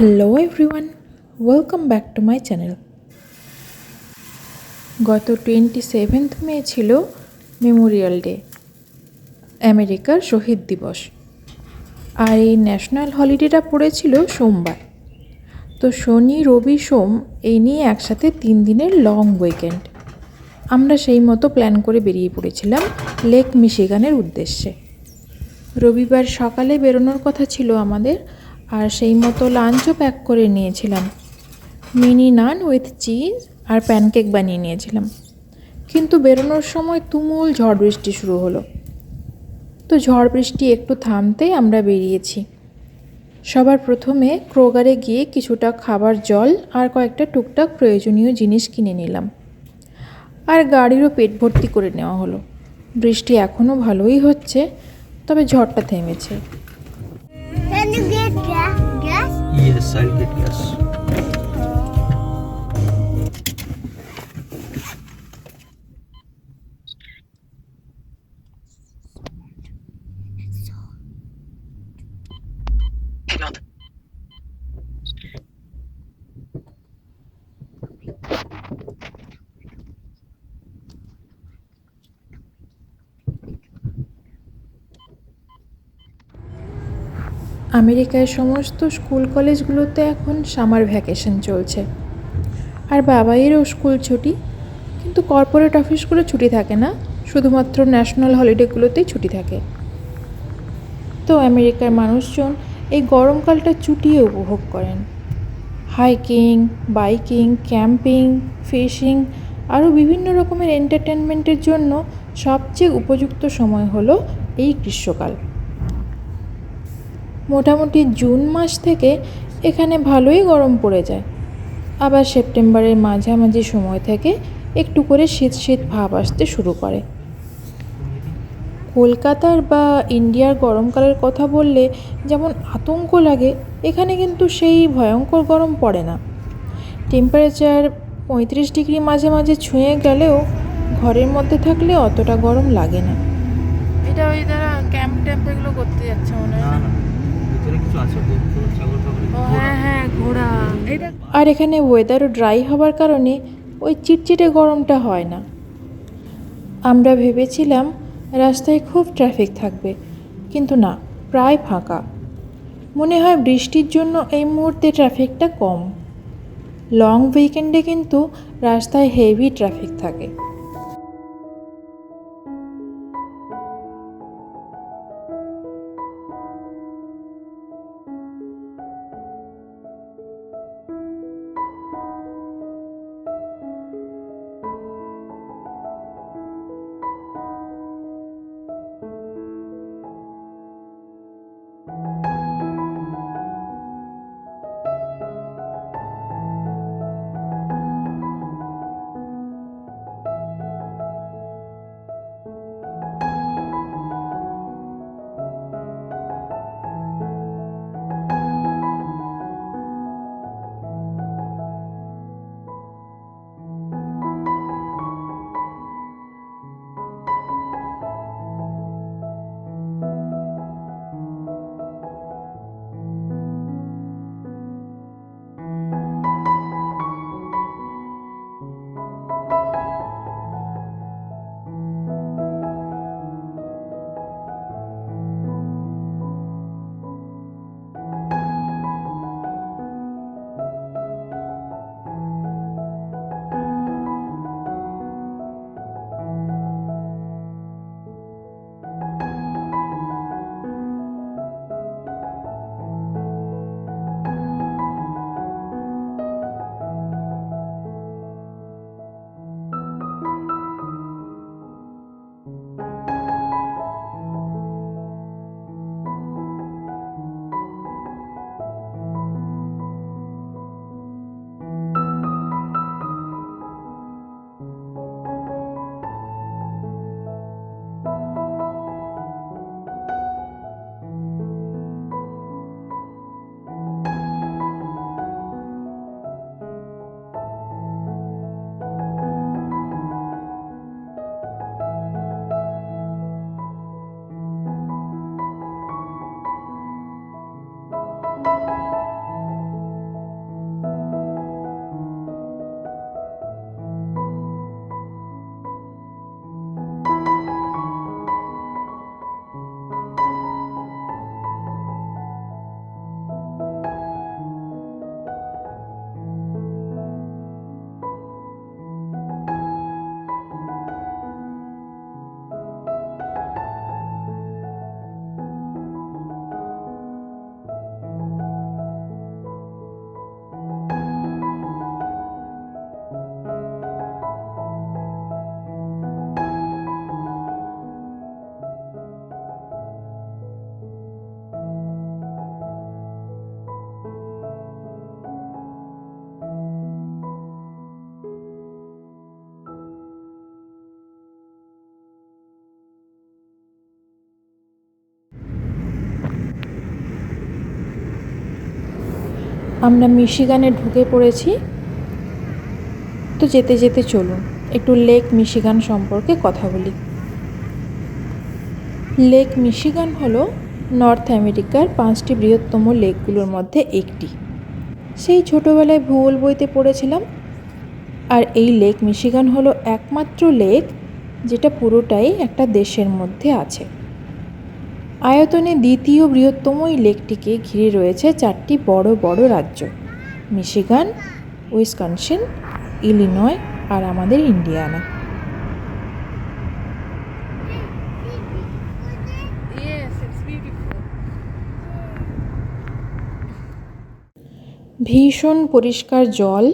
Hello everyone, welcome back to my channel. গত 27 মে ছিল Memorial day, আমেরিকার শহীদ দিবস। আর এই ন্যাশনাল হলিডেটা পড়েছিল সোমবার। তো শনি রবি সোম এই নিয়ে একসাথে 3 দিনের লং উইকেন্ড। আমরা সেই মতো প্ল্যান করে বেরিয়ে পড়েছিলাম লেক মিশিগানের উদ্দেশ্যে। রবিবার সকালে বেরোনোর কথা ছিল আমাদের, আর সেই মতো লাঞ্চও প্যাক করে নিয়েছিলাম। মিনি নান উইথ চিজ আর প্যানকেক বানিয়ে নিয়েছিলাম। কিন্তু বেরোনোর সময় তুমুল ঝড় বৃষ্টি শুরু হলো। তো ঝড় বৃষ্টি একটু থামতেই আমরা বেরিয়েছি। সবার প্রথমে ক্রোগারে গিয়ে কিছুটা খাবার, জল আর কয়েকটা টুকটাক প্রয়োজনীয় জিনিস কিনে নিলাম। আর গাড়িরও পেট ভর্তি করে নেওয়া হলো। বৃষ্টি এখনও ভালোই হচ্ছে, তবে ঝড়টা থেমেছে। Can you get gas? Yes, I'll get gas. আমেরিকায় সমস্ত স্কুল কলেজগুলোতে এখন সামার ভ্যাকেশন চলছে। আর বাবাইয়েরও স্কুল ছুটি, কিন্তু কর্পোরেট অফিসগুলো ছুটি থাকে না, শুধুমাত্র ন্যাশনাল হলিডেগুলোতেই ছুটি থাকে। তো আমেরিকার মানুষজন এই গরমকালটা চুটিয়ে উপভোগ করেন। হাইকিং, বাইকিং, ক্যাম্পিং, ফিশিং আরও বিভিন্ন রকমের এন্টারটেনমেন্টের জন্য সবচেয়ে উপযুক্ত সময় হলো এই গ্রীষ্মকাল। মোটামুটি জুন মাস থেকে এখানে ভালোই গরম পড়ে যায়। আবার সেপ্টেম্বরের মাঝামাঝি সময় থেকে একটু করে শীত শীত ভাব আসতে শুরু করে। কলকাতার বা ইন্ডিয়ার গরমকালের কথা বললে যেমন আতঙ্ক লাগে, এখানে কিন্তু সেই ভয়ঙ্কর গরম পড়ে না। টেম্পারেচার 35 ডিগ্রি মাঝে মাঝে ছুঁয়ে গেলেও ঘরের মধ্যে থাকলে অতটা গরম লাগে না। এটা ওই যারা ক্যাম্প ট্যাম্প এগুলো করতে যাচ্ছে মনে হয়। ভিতরে কিছু আছে, ছাগল ফাগল। হ্যাঁ, ঘোড়া। আর এখানে ওয়েদারও ড্রাই হবার কারণে ওই চিটচিটে গরমটা হয় না। আমরা ভেবেছিলাম রাস্তায় খুব ট্রাফিক থাকবে, কিন্তু না, প্রায় ফাঁকা। মনে হয় বৃষ্টির জন্য এই মুহূর্তে ট্রাফিকটা কম। লং উইকেন্ডে কিন্তু রাস্তায় হেভি ট্রাফিক থাকে। আমরা মিশিগানে ঢুকে পড়েছি। তো যেতে যেতে চলুন একটু লেক মিশিগান সম্পর্কে কথা বলি। লেক মিশিগান হলো নর্থ আমেরিকার 5টি বৃহত্তম লেকগুলোর মধ্যে একটি। সেই ছোটোবেলায় ভূগোল বইতে পড়েছিলাম। আর এই লেক মিশিগান হলো একমাত্র লেক যেটা পুরোটাই একটা দেশের মধ্যে আছে। আয়তনে দ্বিতীয় বৃহত্তম এই লেকটিকে ঘিরে রয়েছে 4টি বড় বড় রাজ্য: মিশিগান, উইসকনসিন, ইলিনয় আর আমাদের ইন্ডিয়ানা। ভীষণ পরিষ্কার জল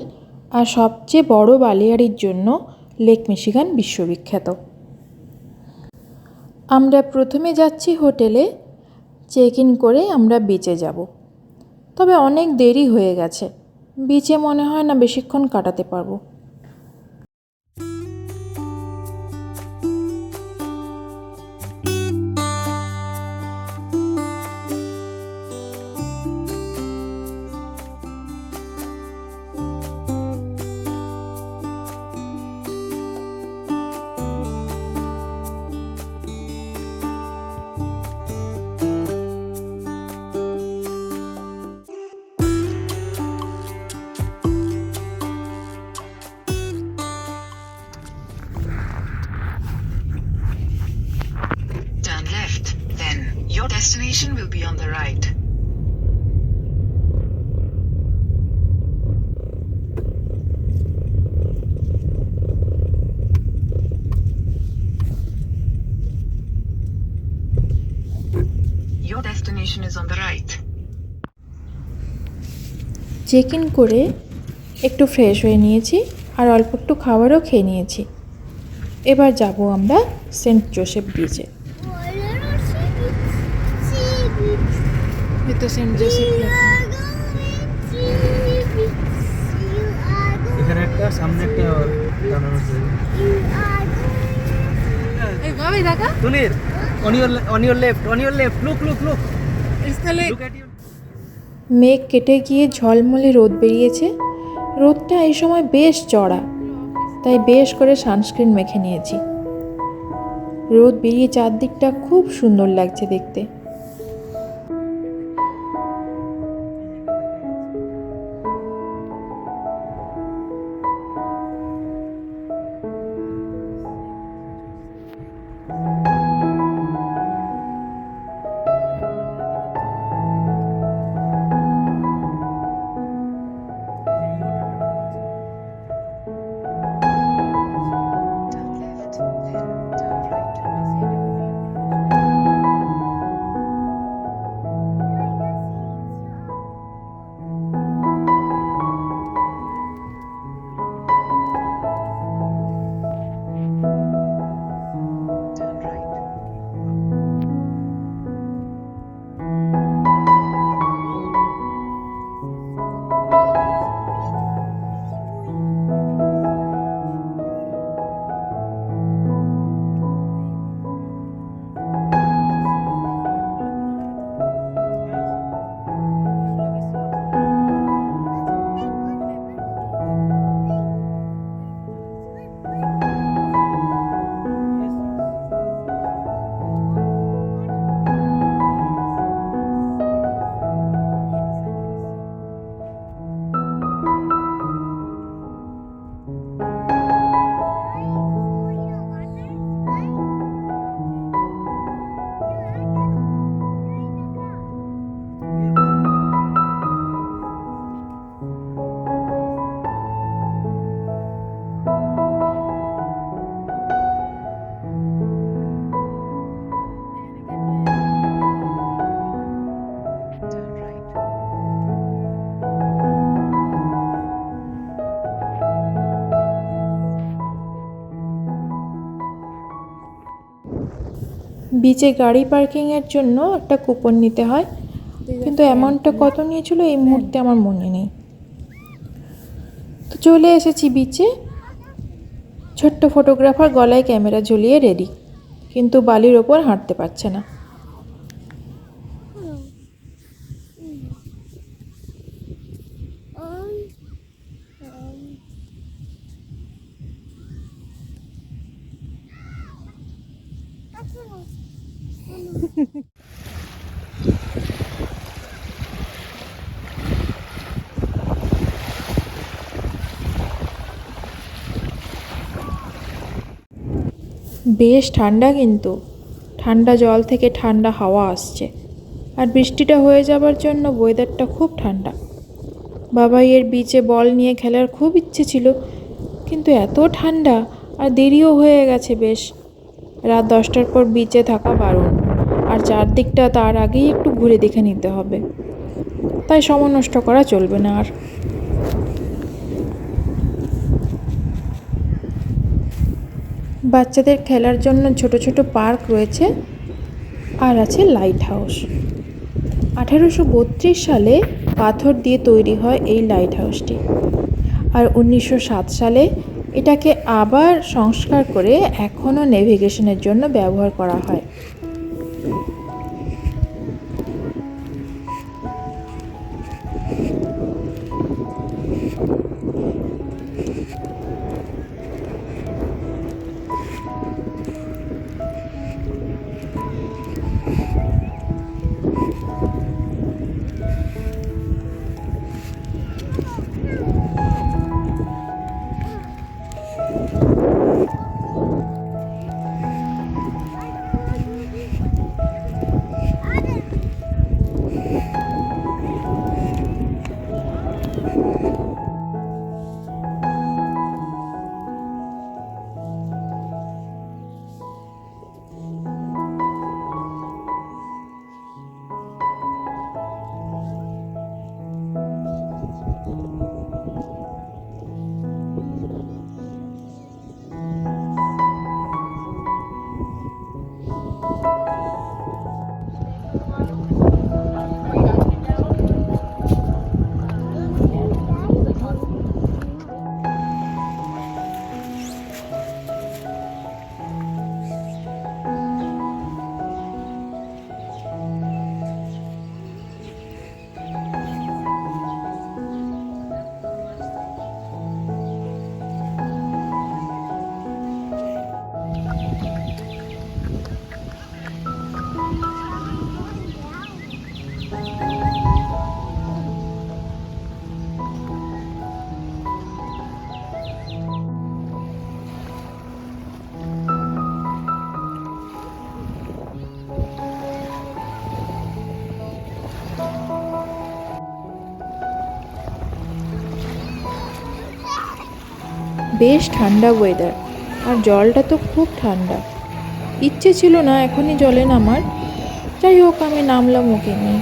আর সবচেয়ে বড় বালিয়াড়ির জন্য লেক মিশিগান বিশ্ববিখ্যাত। আমরা প্রথমে যাচ্ছি হোটেলে, চেক ইন করে আমরা বিচে যাব। তবে অনেক দেরি হয়ে গেছে, বিচে মনে হয় না বেশিক্ষণ কাটাতে পারবো। Turn left, then your destination will be on the right. Your destination is on the right. Check in করে একটু ফ্রেশ হয়ে নিয়েছি আর অল্প একটু খাবারও খেয়ে নিয়েছি। এবার যাব আমরা সেন্ট জোসেফ বিচে। তো সেন্ট জোসেফ এখানে একটা সামনে একটা দাঁড়ানো আছে। তুলির on your left look at you. মেঘ কেটে গিয়ে ঝলমলে রোদ বেরিয়েছে। রোদটা এই সময় বেশ চড়া, তাই বেশ করে সানস্ক্রিন মেখে নিয়েছি। রোদ বেরিয়ে চারদিকটা খুব সুন্দর লাগছে দেখতে। Turn left, then turn right. Turn right. বিচে গাড়ি পার্কিংয়ের জন্য একটা কুপন নিতে হয়, কিন্তু অ্যামাউন্টটা কত নিয়েছিল এই মুহূর্তে আমার মনে নেই। তো চলে এসেছি বিচে। ছোট্ট ফটোগ্রাফার গলায় ক্যামেরা ঝুলিয়ে রেডি, কিন্তু বালির ওপর হাঁটতে পারছে না। বেশ ঠান্ডা, কিন্তু ঠান্ডা জল থেকে ঠান্ডা হাওয়া আসছে, আর বৃষ্টিটা হয়ে যাবার জন্য ওয়েদারটা খুব ঠান্ডা। বাবাইয়ের বিচে বল নিয়ে খেলার খুব ইচ্ছে ছিল, কিন্তু এত ঠান্ডা আর দেরিও হয়ে গেছে বেশ। রাত 10টার পর বিচে থাকা বারণ, আর চারদিকটা তার আগেই একটু ঘুরে দেখে নিতে হবে, তাই সময় নষ্ট করা চলবে না আর। বাচ্চাদের খেলার জন্য ছোট ছোট পার্ক রয়েছে, আর আছে লাইট হাউস। 1832 সালে পাথর দিয়ে তৈরি হয় এই লাইট হাউসটি, আর 1907 সালে এটাকে আবার সংস্কার করে এখনও নেভিগেশনের জন্য ব্যবহার করা হয়। বেশ ঠান্ডা ওয়েদার, আর জলটা তো খুব ঠান্ডা। ইচ্ছে ছিল না এখনই জলে নামার, যাই হোক আমি নামলাম ওকে নিয়ে।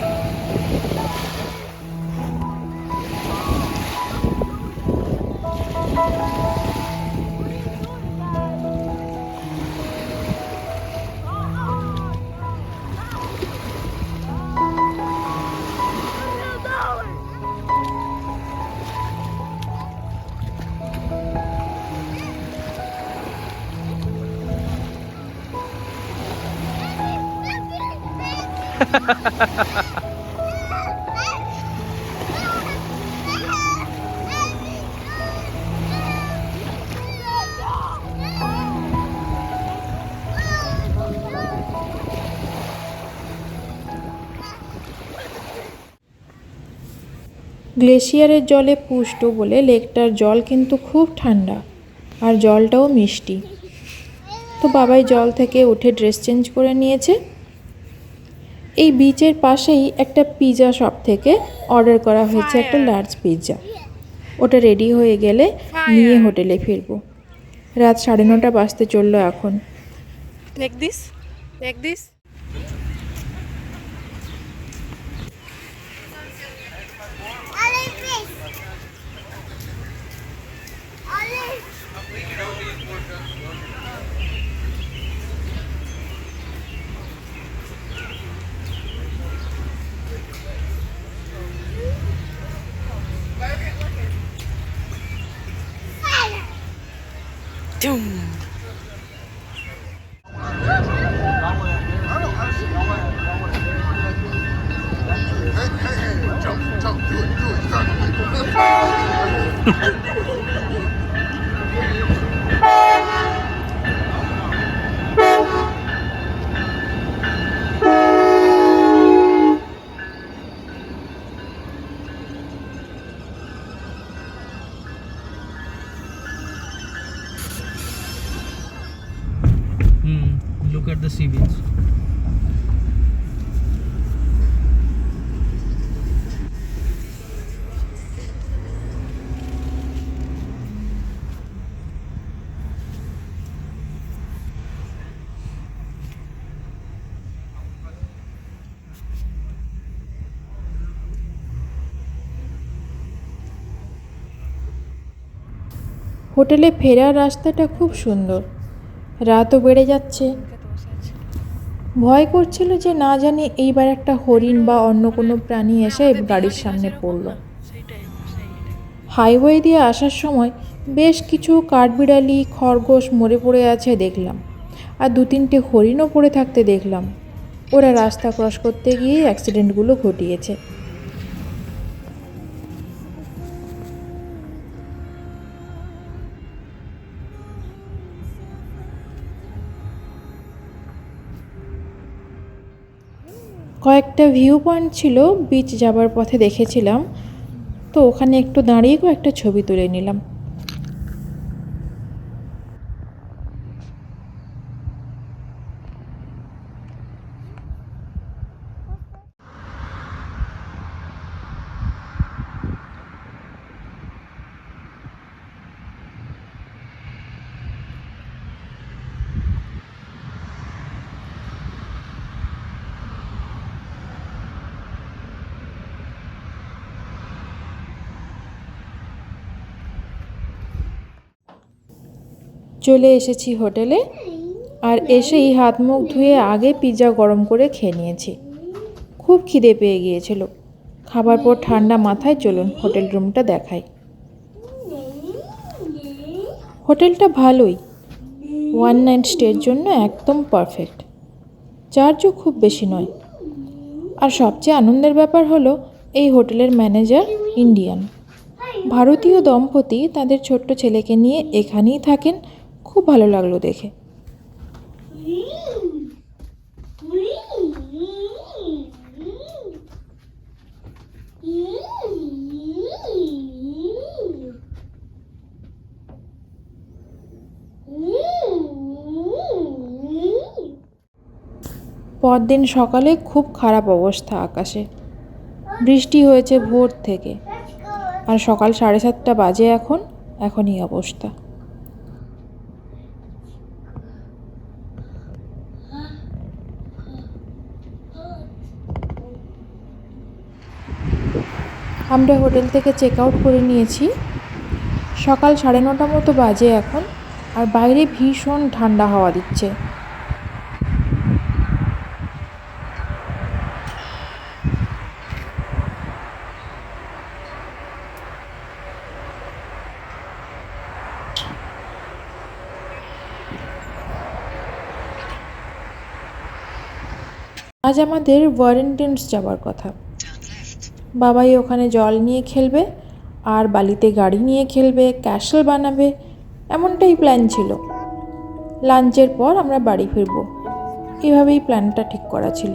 গ্লেশিয়ারের জলে পুষ্ট বলে লেকটার জল কিন্তু খুব ঠান্ডা, আর জলটাও মিষ্টি। তো বাবাই জল থেকে উঠে ড্রেস চেঞ্জ করে নিয়েছে। এই বিচের পাশেই একটা পিৎজা শপ থেকে অর্ডার করা হয়েছে একটা লার্জ পিৎজা। ওটা রেডি হয়ে গেলে নিয়ে হোটেলে ফিরবো। রাত 9:30 বাজতে চললো এখন। Take this. Take this. Olive fish. Olive. look at the sea beach. হোটেলে ফেরার রাস্তাটা খুব সুন্দর। রাতও বেড়ে যাচ্ছে। ভয় করছিল যে না জানি এইবার একটা হরিণ বা অন্য কোনো প্রাণী এসে গাড়ির সামনে পড়লো। হাইওয়ে দিয়ে আসার সময় বেশ কিছু কাঠবিড়ালি খরগোশ মরে পড়ে আছে দেখলাম, আর 2-3টে হরিণও পড়ে থাকতে দেখলাম। ওরা রাস্তা ক্রস করতে গিয়ে অ্যাক্সিডেন্টগুলো ঘটিয়েছে। কয়েকটা ভিউ পয়েন্ট ছিল বিচ যাবার পথে দেখেছিলাম, তো ওখানে একটু দাঁড়িয়ে একটা ছবি তুলে নিলাম। চলে এসেছি হোটেলে, আর এসেই হাত মুখ ধুয়ে আগে পিৎজা গরম করে খেয়ে নিয়েছি। খুব খিদে পেয়ে গিয়েছিল। খাবার পর ঠান্ডা মাথায় চলুন হোটেল রুমটা দেখাই। হোটেলটা ভালোই, 1 নাইট স্টের জন্য একদম পারফেক্ট। চার্জও খুব বেশি নয়। আর সবচেয়ে আনন্দের ব্যাপার হলো এই হোটেলের ম্যানেজার ইন্ডিয়ান। ভারতীয় দম্পতি তাদের ছোট্ট ছেলেকে নিয়ে এখানেই থাকেন। খুব ভালো লাগলো দেখে। পরদিন সকালে খুব খারাপ অবস্থা আকাশে। বৃষ্টি হয়েছে ভোর থেকে, আর সকাল 7:30 বাজে এখনই অবস্থা। আমরা হোটেল থেকে চেক আউট করে নিয়েছি। সকাল 9:30 মতো বাজে এখন, আর বাইরে ভীষণ ঠান্ডা হাওয়া দিচ্ছে। আজ আমাদের ওয়ারেন্টেন্স যাওয়ার কথা। বাবাই ওখানে জল নিয়ে খেলবে, আর বালিতে গাড়ি নিয়ে খেলবে, ক্যাসেল বানাবে, এমনটাই প্ল্যান ছিল। লাঞ্চের পর আমরা বাড়ি ফিরব, এভাবেই প্ল্যানটা ঠিক করা ছিল।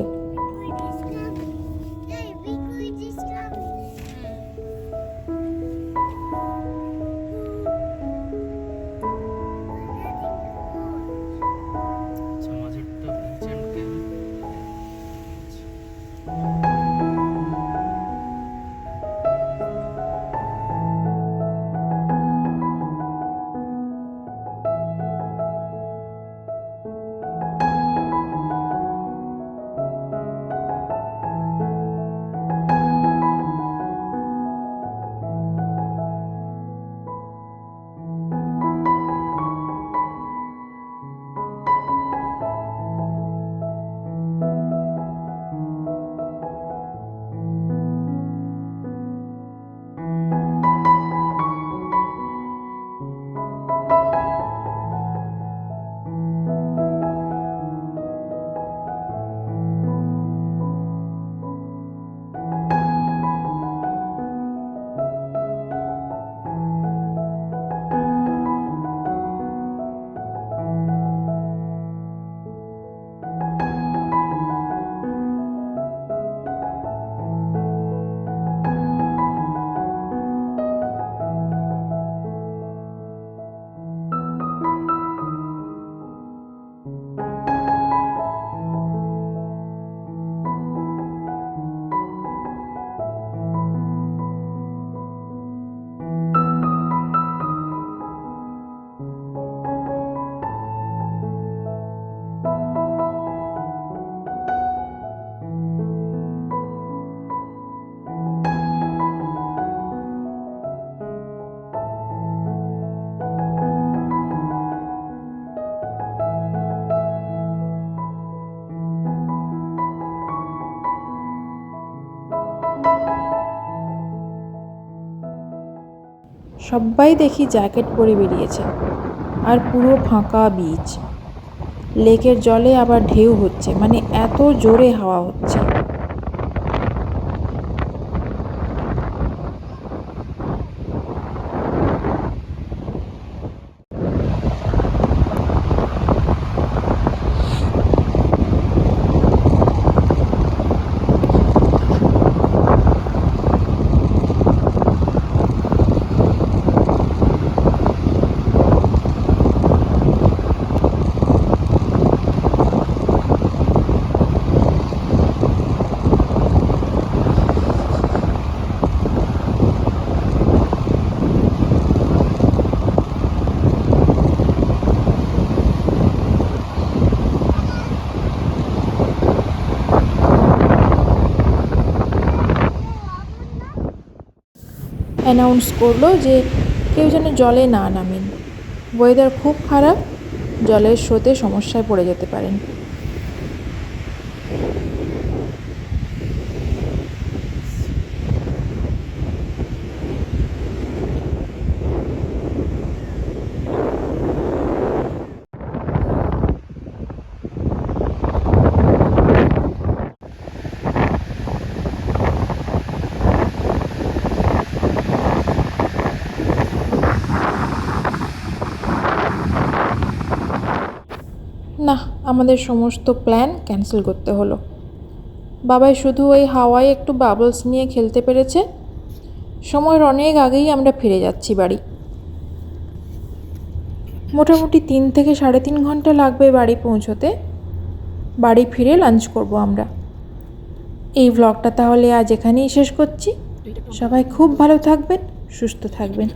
সবাই দেখি জ্যাকেট পরে বেরিয়েছে, আর পুরো ফাঁকা বিচ। লেকের জলে আবার ঢেউ হচ্ছে, মানে এত জোরে হাওয়া হচ্ছে। অ্যানাউন্স করলো যে কেউ যেন জলে না নামেন, ওয়েদার খুব খারাপ, জলের স্রোতে সমস্যায় পড়ে যেতে পারেন। না, আমাদের সমস্ত প্ল্যান ক্যান্সেল করতে হলো। বাবাই শুধু ওই হাওয়ায় একটু বাবলস নিয়ে খেলতে পেরেছে। সময়ের অনেক আগেই আমরা ফিরে যাচ্ছি বাড়ি। মোটামুটি 3 থেকে 3.5 ঘন্টা লাগবে বাড়ি পৌঁছোতে। বাড়ি ফিরে লাঞ্চ করব আমরা। এই ব্লগটা তাহলে আজ এখানেই শেষ করছি। সবাই খুব ভালো থাকবেন, সুস্থ থাকবেন।